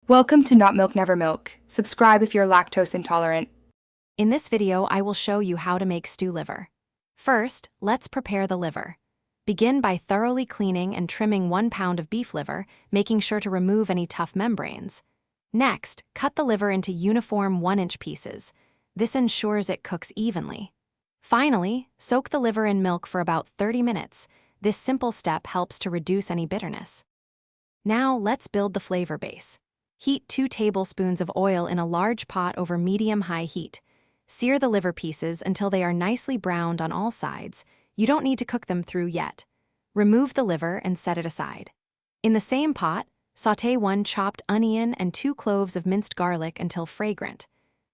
Welcome to Not Milk Never Milk. Subscribe if you're lactose intolerant. In this video, I will show you how to make stew liver. First, let's prepare the liver. Begin by thoroughly cleaning and trimming 1 pound of beef liver, making sure to remove any tough membranes. Next, cut the liver into uniform 1-inch pieces. This ensures it cooks evenly. Finally, soak the liver in milk for about 30 minutes. This simple step helps to reduce any bitterness. Now, let's build the flavor base. Heat 2 tablespoons of oil in a large pot over medium-high heat. Sear the liver pieces until they are nicely browned on all sides. You don't need to cook them through yet. Remove the liver and set it aside. In the same pot, sauté 1 chopped onion and 2 cloves of minced garlic until fragrant.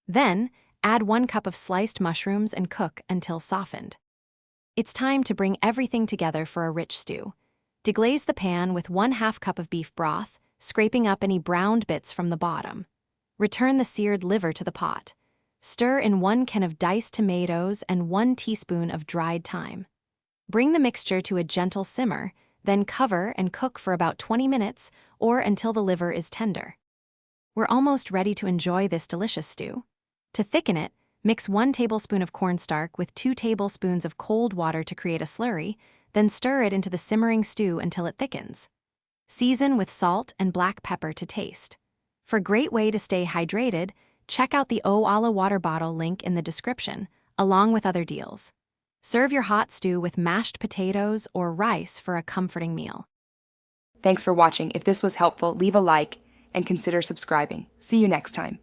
Then, add 1 cup of sliced mushrooms and cook until softened. It's time to bring everything together for a rich stew. Deglaze the pan with 1/2 cup of beef broth, scraping up any browned bits from the bottom. Return the seared liver to the pot. Stir in 1 can of diced tomatoes and 1 teaspoon of dried thyme. Bring the mixture to a gentle simmer, then cover and cook for about 20 minutes or until the liver is tender. We're almost ready to enjoy this delicious stew. To thicken it, mix 1 tablespoon of cornstarch with 2 tablespoons of cold water to create a slurry, then stir it into the simmering stew until it thickens. Season with salt and black pepper to taste. For a great way to stay hydrated, check out the Eau à la water bottle link in the description, along with other deals. Serve your hot stew with mashed potatoes or rice for a comforting meal. Thanks for watching. If this was helpful, leave a like and consider subscribing. See you next time.